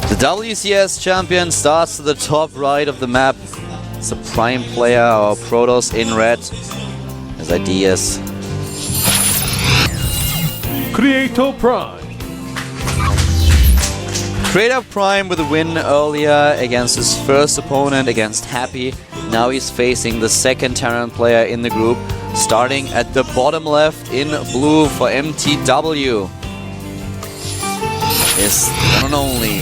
The WCS champion starts to the top right of the map. It's a prime player, or Protoss in red. His ideas. Creator Prime. Creator Prime with a win earlier against his first opponent, against Happy. Now he's facing the second Terran player in the group, starting at the bottom left in blue for MTW. Is the one and only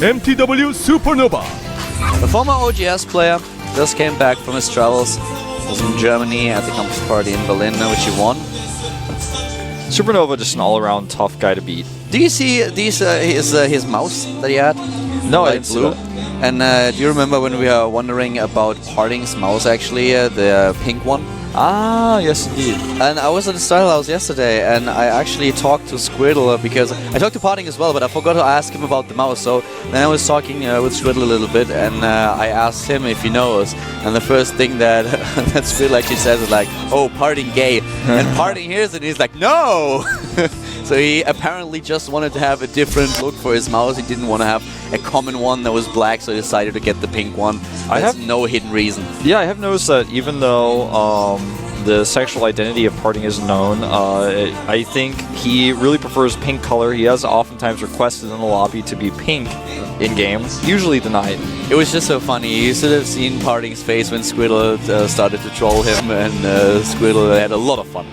MTW SuperNova. the former OGS player. Just came back from his travels. Was in Germany at the campus party in Berlin, which he won. SuperNova, just an all-around tough guy to beat. Do you see his mouse that he had? No, I Light didn't see blue. that. And do you remember when we were wondering about Parting's mouse, actually, the pink one? Ah, yes indeed. And I was at the style house yesterday, and I actually talked to Squiddle, because I talked to Parting as well, but I forgot to ask him about the mouse. So then I was talking with Squiddle a little bit, and I asked him if he knows. And the first thing that that Squiddle actually says is like, "Oh, Parting gay," and Parting hears it, and he's like, "No." So he apparently just wanted to have a different look for his mouse. He didn't want to have a common one that was black, so he decided to get the pink one. There's no hidden reason. Yeah, I have noticed that even though the sexual identity of Parting isn't known, I think he really prefers pink color. He has oftentimes requested in the lobby to be pink in-game, usually denied. It was just so funny. You should have seen Parting's face when Squiddle started to troll him, and Squiddle had a lot of fun.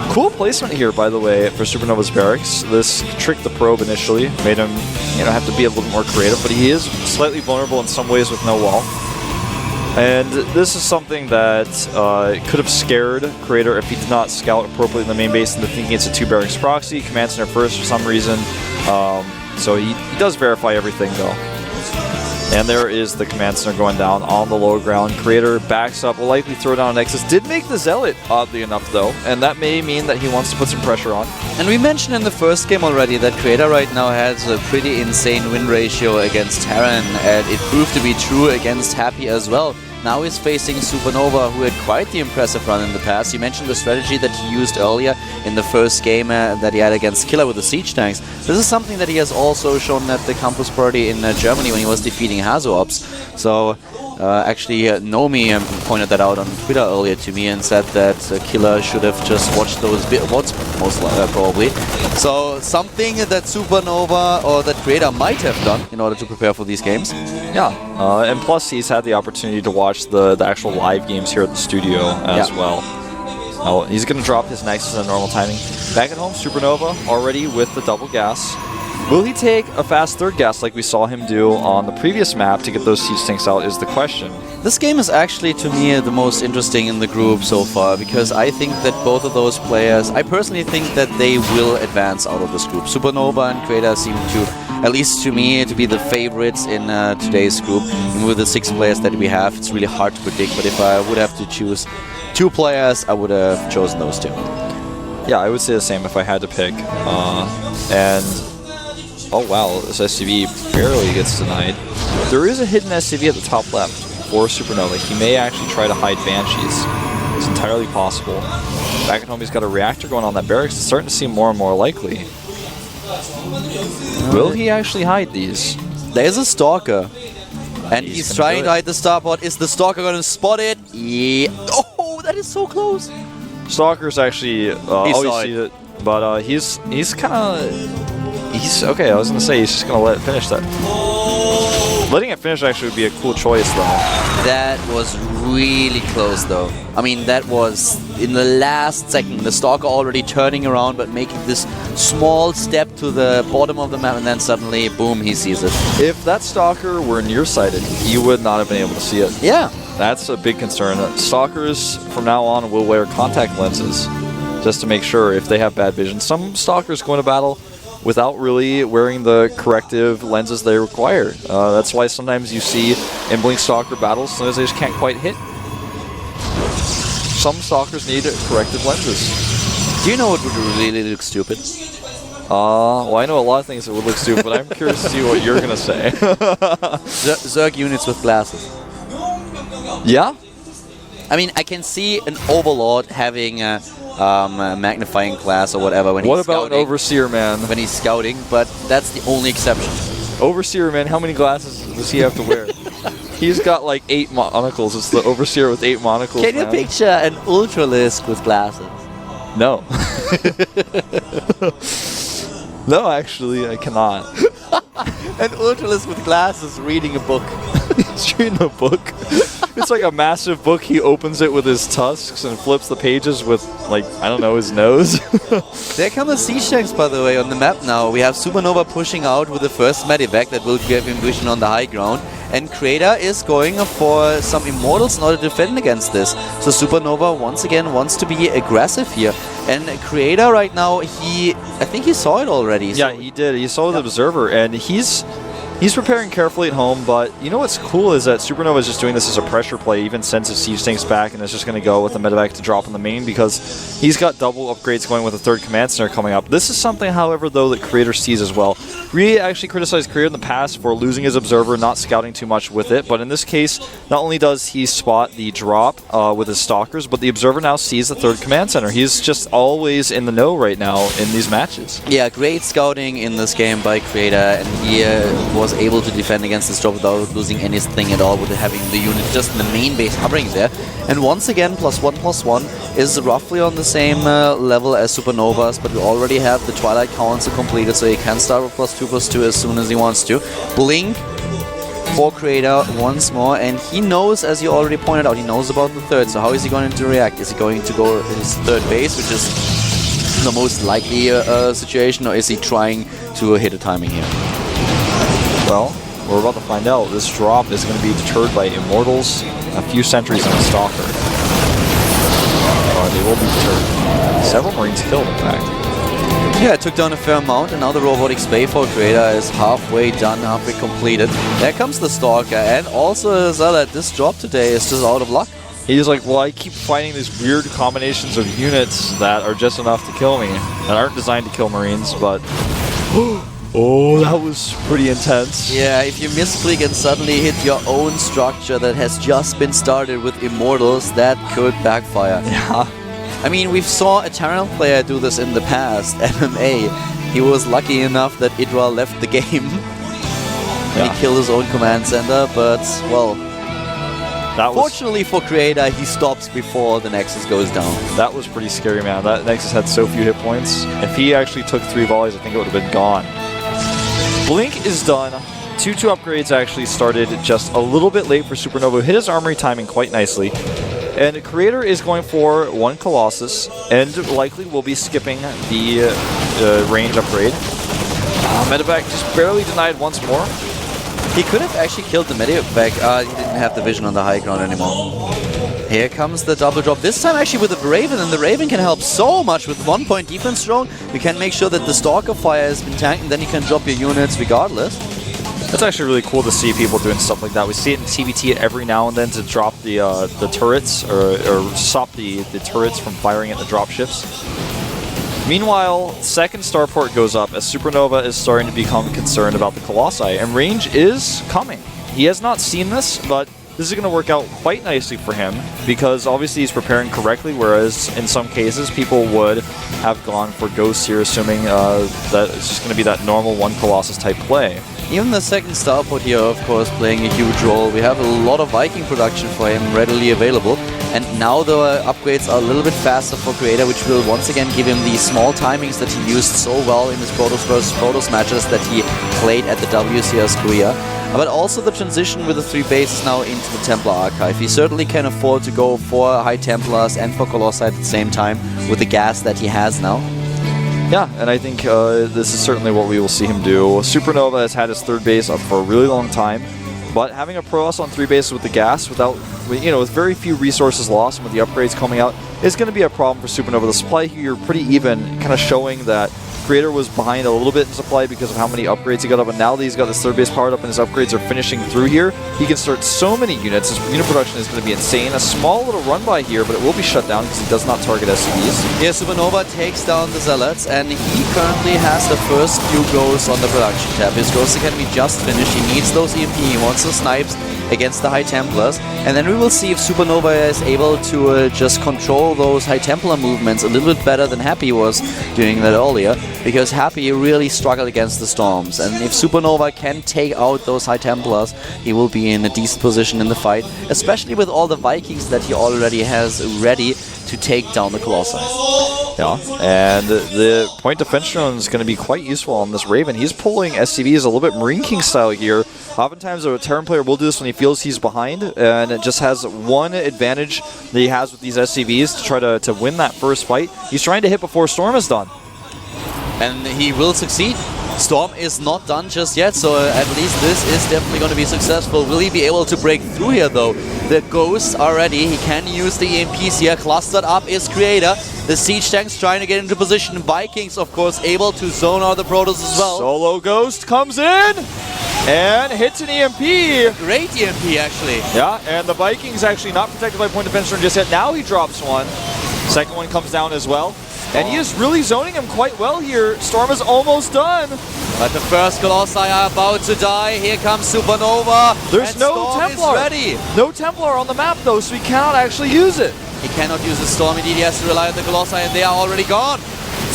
Cool placement here, by the way, for SuperNova's barracks. This tricked the probe initially, made him have to be a little more creative, but he is slightly vulnerable in some ways with no wall. And this is something that could have scared Creator if he did not scout appropriately in the main base into thinking it's a 2-barracks proxy. Command Center first for some reason. So he does verify everything, though. And there is the Command Center going down on the low ground. Creator backs up, will likely throw down an Nexus. Did make the Zealot, oddly enough, though. And that may mean that he wants to put some pressure on. And we mentioned in the first game already that Creator right now has a pretty insane win ratio against Terran, and it proved to be true against Happy as well. Now he's facing SuperNova, who had quite the impressive run in the past. You mentioned the strategy that he used earlier in the first game that he had against Killer with the siege tanks. This is something that he has also shown at the campus party in Germany when he was defeating Hazo-Ops. So actually, Nomi pointed that out on Twitter earlier to me and said that Killer should have just watched those VODs most probably. So something that SuperNova or that Creator might have done in order to prepare for these games. Yeah, and plus he's had the opportunity to watch the actual live games here at the studio as well. Oh, he's going to drop his Nexus in normal timing. Back at home, SuperNova already with the double gas. Will he take a fast third gas like we saw him do on the previous map to get those siege tanks out is the question. This game is actually, to me, the most interesting in the group so far, because I think that both of those players, I personally think that they will advance out of this group. SuperNova and Creator seem to, at least to me, to be the favorites in today's group. And with the 6 players that we have, it's really hard to predict, but if I would have to choose 2 players, I would have chosen those 2. Yeah, I would say the same if I had to pick. Oh wow, this SCV barely gets denied. There is a hidden SCV at the top left for SuperNova. He may actually try to hide Banshees. It's entirely possible. Back at home, he's got a reactor going on that barracks. It's starting to seem more and more likely. Will he actually hide these? There's a Stalker. And he's trying to hide the starport. Is the Stalker going to spot it? Yeah. Oh, that is so close. Stalker's actually always see it, but he's kind of... okay, I was going to say he's just going to let it finish that. Letting it finish actually would be a cool choice, though. That was really close, though. I mean, that was in the last second. The Stalker already turning around, but making this small step to the bottom of the map, and then suddenly, boom, he sees it. If that Stalker were nearsighted, you would not have been able to see it. Yeah. That's a big concern. Stalkers, from now on, will wear contact lenses just to make sure if they have bad vision. Some Stalkers go into battle without really wearing the corrective lenses they require. That's why sometimes you see in Blink Stalker battles, sometimes they just can't quite hit. Some Stalkers need corrective lenses. Do you know what would really look stupid? Well, I know a lot of things that would look stupid, but I'm curious to see what you're going to say. Zerg units with glasses. Yeah? I mean, I can see an Overlord having a magnifying glass or whatever when he's scouting. What about an Overseer, man? When he's scouting, but that's the only exception. Overseer, man, how many glasses does he have to wear? He's got like 8 monocles. It's the Overseer with 8 monocles. Can you picture an Ultralisk with glasses? No. No, actually, I cannot. An Ultralisk with glasses reading a book. He's reading a book. It's like a massive book. He opens it with his tusks and flips the pages with, like, I don't know, his nose. There come the siege tanks, by the way, on the map now. We have SuperNova pushing out with the first medivac that will give him vision on the high ground. And Creator is going for some Immortals in order to defend against this. So SuperNova once again wants to be aggressive here. And Creator right now, I think he saw it already. Yeah, he did. He saw the Observer, and he's preparing carefully at home, but you know what's cool is that SuperNova is just doing this as a pressure play, even sends his siege tanks back, and is just going to go with the medevac to drop on the main because he's got double upgrades going with a 3rd command center coming up. This is something, however, though, that Creator sees as well. Rhea actually criticized Creator in the past for losing his Observer, not scouting too much with it, but in this case, not only does he spot the drop with his Stalkers, but the Observer now sees the 3rd command center. He's just always in the know right now in these matches. Yeah, great scouting in this game by Creator, and he was able to defend against this drop without losing anything at all, with having the unit just in the main base hovering there. And once again, +1/+1 is roughly on the same level as SuperNova's, but we already have the Twilight Council completed, so he can start with +2/+2 as soon as he wants to. Blink for Creator once more, and he knows, as you already pointed out, he knows about the 3rd, so how is he going to react? Is he going to go his 3rd base, which is the most likely situation, or is he trying to hit a timing here? Well, we're about to find out. This drop is going to be deterred by Immortals, a few sentries, and a Stalker. They will be deterred. Several Marines killed, in fact. Yeah, it took down a fair amount, and now the Robotics Bay for Creator is halfway done, halfway completed. There comes the Stalker, and also Zealot. This drop today is just out of luck. He's like, well, I keep finding these weird combinations of units that are just enough to kill me, and aren't designed to kill Marines, but... Oh, that was pretty intense. Yeah, if you misclick and suddenly hit your own structure that has just been started with Immortals, that could backfire. Yeah. I mean, we saw a Terran player do this in the past, MMA. He was lucky enough that Idra left the game. And he killed his own command center, but, well... Fortunately for Creator, he stops before the Nexus goes down. That was pretty scary, man. That Nexus had so few hit points. If he actually took 3 volleys, I think it would have been gone. Blink is done. 2/2 upgrades actually started just a little bit late for SuperNova. Hit his armory timing quite nicely. And Creator is going for 1 Colossus, and likely will be skipping the range upgrade. Medevac just barely denied once more. He could have actually killed the Medevac. He didn't have the vision on the high ground anymore. Here comes the double drop, this time actually with the Raven, and the Raven can help so much with 1-point defense drone. You can make sure that the Stalker fire has been tanked, and then you can drop your units regardless. That's actually really cool to see people doing stuff like that. We see it in TVT every now and then to drop the turrets, or stop the turrets from firing at the dropships. Meanwhile, 2nd starport goes up as SuperNova is starting to become concerned about the Colossi, and range is coming. He has not seen this, but this is going to work out quite nicely for him, because obviously he's preparing correctly, whereas in some cases people would have gone for Ghosts here, assuming that it's just going to be that normal 1 Colossus type play. Even the 2nd starport here, of course, playing a huge role. We have a lot of Viking production for him readily available. And now the upgrades are a little bit faster for Creator, which will once again give him the small timings that he used so well in his Protoss vs. Protoss matches that he played at the WCS Korea. But also the transition with the 3 bases now into the Templar Archive. He certainly can afford to go for High Templars and for Colossi at the same time with the gas that he has now. Yeah, and I think this is certainly what we will see him do. SuperNova has had his 3rd base up for a really long time, but having a Protoss on 3 bases with the gas, without, with very few resources lost and with the upgrades coming out, is going to be a problem for SuperNova. The supply here pretty even, kind of showing that Creator was behind a little bit in supply because of how many upgrades he got up, and now that he's got this 3rd base powered up and his upgrades are finishing through here, he can start so many units. His unit production is going to be insane. A small little run by here, but it will be shut down because he does not target SCVs. Yeah, SuperNova takes down the Zealots, and he currently has the first few goals on the production tab. His Ghost Academy just finished. He needs those EMP. He wants the snipes against the High Templars, and then we will see if SuperNova is able to just control those High Templar movements a little bit better than Happy was doing that earlier. because Happy really struggled against the Storms. And if SuperNova can take out those High Templars, he will be in a decent position in the fight, especially with all the Vikings that he already has ready to take down the Colossi. Yeah, and the point defense drone is going to be quite useful on this Raven. He's pulling SCVs a little bit Marine King style here. Oftentimes a Terran player will do this when he feels he's behind, and it just has one advantage that he has with these SCVs to try to win that first fight. He's trying to hit before Storm is done. And he will succeed. Storm is not done just yet, so at least this is definitely going to be successful. Will he be able to break through here, though? The ghosts are ready. He can use the EMPs here. Clustered up is Creator. The siege tanks trying to get into position. Vikings, of course, able to zone out the Protoss as well. Solo Ghost comes in and hits an EMP. Great EMP, actually. Yeah, and the Vikings actually not protected by point defense just yet. Now he drops one. Second one comes down as well. And he is really zoning him quite well here. Storm is almost done. But the first Colossi are about to die. Here comes SuperNova. There's no Storm Templar. Is ready. No Templar on the map, though, so he cannot actually use it. He cannot use the Storm. Indeed, he has to rely on the Colossi, and they are already gone.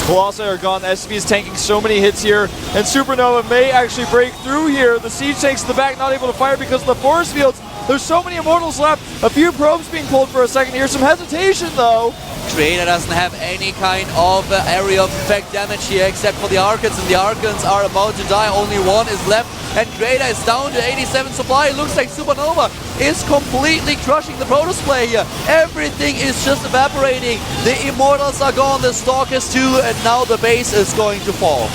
Colossi are gone. The SCV is tanking so many hits here, and SuperNova may actually break through here. The siege tanks in the back not able to fire because of the force fields. There's so many Immortals left. A few probes being pulled for a second here. Some hesitation, though. Creator doesn't have any kind of area of effect damage here except for the Archons, and the Archons are about to die. Only one is left, and Creator is down to 87 supply. It looks like SuperNova is completely crushing the Protoss play here. Everything is just evaporating. The Immortals are gone, the Stalkers too, and now the base is going to fall.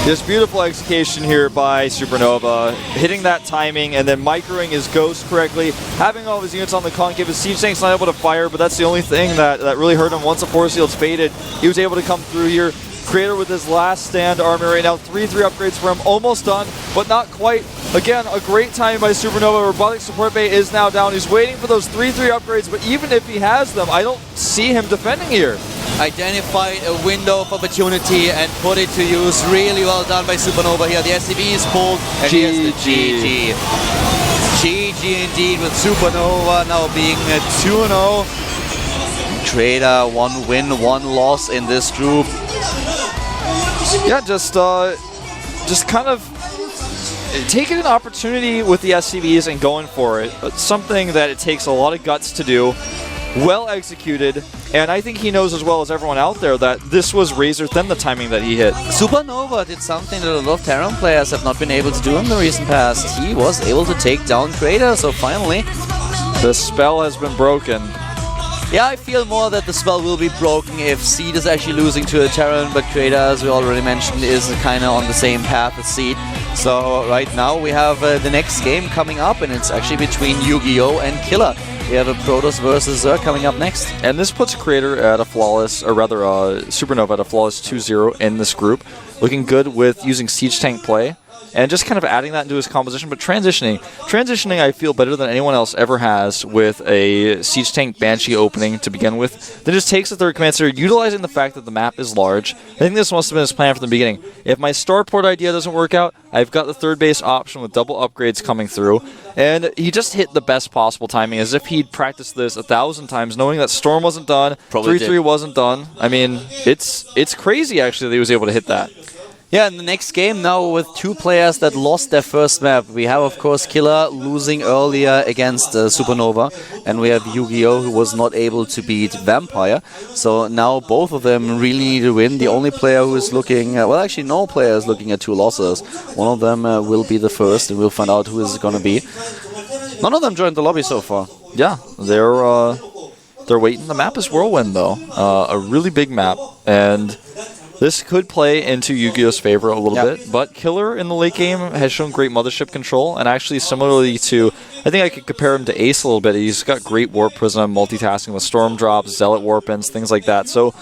This beautiful execution here by SuperNova, hitting that timing and then microing his ghost correctly, having all of his units on the concave. His siege tank's not able to fire, but that's the only thing that really hurt him. Once the force field's faded, he was able to come through here. Creator with his last stand army right now. 3-3 upgrades for him, almost done, but not quite. Again, a great timing by SuperNova. Robotic support bay is now down. He's waiting for those 3-3 upgrades, but even if he has them, I don't see him defending here. Identified a window of opportunity and put it to use. Really well done by SuperNova here. The SCV is pulled, and here's the GG. GG indeed, with SuperNova now being 2-0. Creator, 1 win, 1 loss in this group. Yeah, just kind of taking an opportunity with the SCVs and going for it. It's something that it takes a lot of guts to do. Well executed, and I think he knows as well as everyone out there that this was razor thin, the timing that he hit. SuperNova did something that a lot of Terran players have not been able to do in the recent past. He was able to take down Creator, so finally the spell has been broken. Yeah, I feel more that the spell will be broken if Seed is actually losing to a Terran, but Creator, as we already mentioned, is kind of on the same path as Seed. So right now we have the next game coming up, and it's actually between Yu-Gi-Oh! And Killer. We have a Protoss versus Zerg coming up next. And this puts Creator at a flawless, or rather SuperNova at a flawless 2-0 in this group. Looking good with using Siege Tank play. And just kind of adding that into his composition, but transitioning I feel better than anyone else ever has with a Siege Tank Banshee opening to begin with. Then just takes the third command center, utilizing the fact that the map is large. I think this must have been his plan from the beginning. If my starport idea doesn't work out, I've got the third base option with double upgrades coming through. And he just hit the best possible timing, as if he'd practiced this 1,000 times, knowing that Storm wasn't done, 3-3 wasn't done. I mean, it's crazy actually that he was able to hit that. Yeah, in the next game now with 2 players that lost their first map. We have, of course, Killer losing earlier against SuperNova, and we have Yu-Gi-Oh! Who was not able to beat Vampire. So now both of them really need to win. The only player who is looking, well, actually no player is looking at 2 losses. One of them will be the first, and we'll find out who is going to be. None of them joined the lobby so far. Yeah, they're waiting. The map is Whirlwind, though. A really big map, and this could play into Yu-Gi-Oh's favor a little bit, but Killer in the late game has shown great mothership control, and actually similarly to, I think I could compare him to Ace a little bit. He's got great Warp Prism, multitasking with Storm Drops, Zealot Warp-ins, things like that. So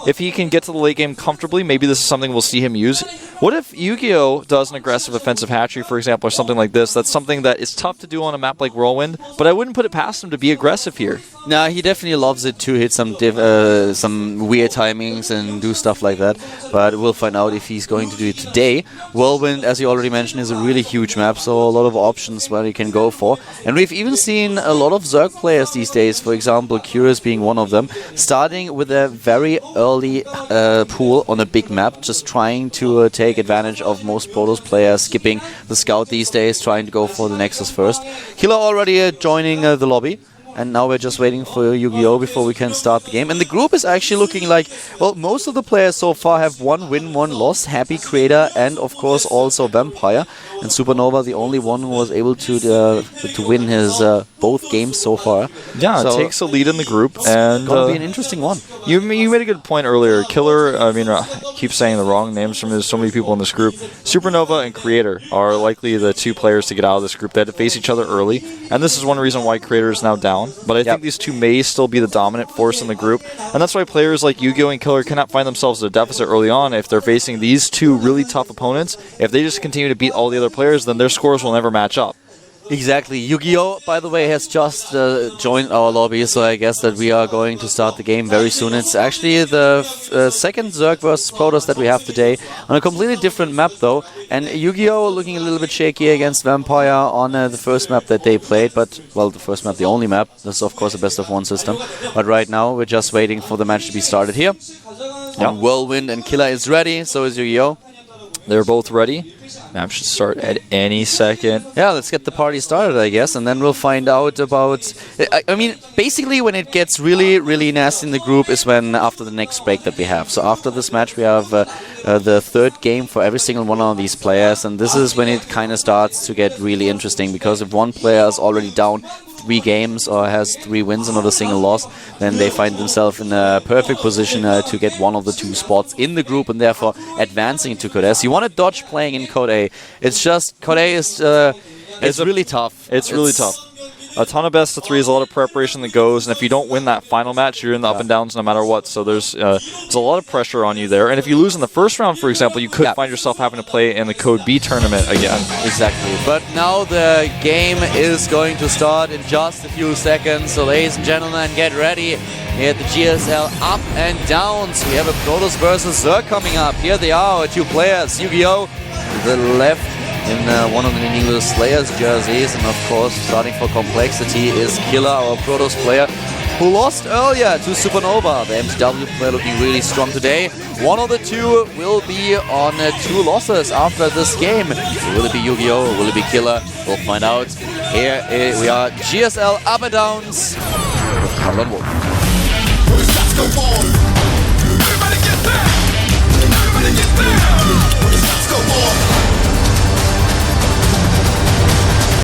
if he can get to the late game comfortably, maybe this is something we'll see him use. What if Yu-Gi-Oh! Does an aggressive offensive hatchery, for example, or something like this? That's something that is tough to do on a map like Whirlwind, but I wouldn't put it past him to be aggressive here. No, he definitely loves it to hit some weird timings and do stuff like that, but we'll find out if he's going to do it today. Whirlwind, as you already mentioned, is a really huge map, so a lot of options where you can go for. And we've even seen a lot of Zerg players these days, for example, Curious being one of them, starting with a very early early pool on a big map, just trying to take advantage of most Protoss players skipping the scout these days, trying to go for the Nexus first. Killer already joining the lobby. And now we're just waiting for Yu-Gi-Oh! Before we can start the game. And the group is actually looking like, well, most of the players so far have 1 win, 1 loss. Happy, Creator, and of course also Vampire. And SuperNova, the only one who was able to win his both games so far. Yeah, so it takes a lead in the group. And it's going to be an interesting one. You made a good point earlier. Killer, I mean, I keep saying the wrong names from there's so many people in this group. SuperNova and Creator are likely the 2 players to get out of this group. They had to face each other early. And this is one reason why Creator is now down. But I think these 2 may still be the dominant force in the group. And that's why players like Yu-Gi-Oh! And Killer cannot find themselves at a deficit early on if they're facing these 2 really tough opponents. If they just continue to beat all the other players, then their scores will never match up. Exactly. Yu-Gi-Oh! By the way, has just joined our lobby, so I guess that we are going to start the game very soon. It's actually the second Zerg vs. Protoss that we have today, on a completely different map though. And Yu-Gi-Oh! Looking a little bit shaky against Vampire on the first map that they played, but, well, the first map, the only map. This is, of course, a best-of-1 system. But right now, we're just waiting for the match to be started here. And Whirlwind and Killer is ready, so is Yu-Gi-Oh! They're both ready. Map should start at any second. Yeah, let's get the party started, I guess, and then we'll find out about... I mean, basically when it gets really, really nasty in the group is when after the next break that we have. So after this match we have the third game for every single one of these players, and this is when it kind of starts to get really interesting, because if one player is already down 3 games or has 3 wins and not a single loss, then they find themselves in a perfect position to get one of the 2 spots in the group and therefore advancing to Code S. You want to dodge playing in Code A. It's just, Code A is it's really tough. It's really tough. A ton of best of 3s, a lot of preparation that goes, and if you don't win that final match, you're in the up and downs no matter what. So there's a lot of pressure on you there. And if you lose in the first round, for example, you could find yourself having to play in the Code B tournament again. Exactly. But now the game is going to start in just a few seconds. So ladies and gentlemen, get ready. Here at the GSL up and downs. We have a Protoss versus Zerg coming up. Here they are, our 2 players. Yu-Gi-Oh! To the left, in one of the meaningless Slayers jerseys, and of course starting for complexity is Killer, our Protoss player, who lost earlier to SuperNova. The MTW player looking really strong today. One of the 2 will be on 2 losses after this game. Will it be Yu-Gi-Oh! Or will it be Killer? We'll find out. Here we are, GSL up and downs with Karl and Wolf.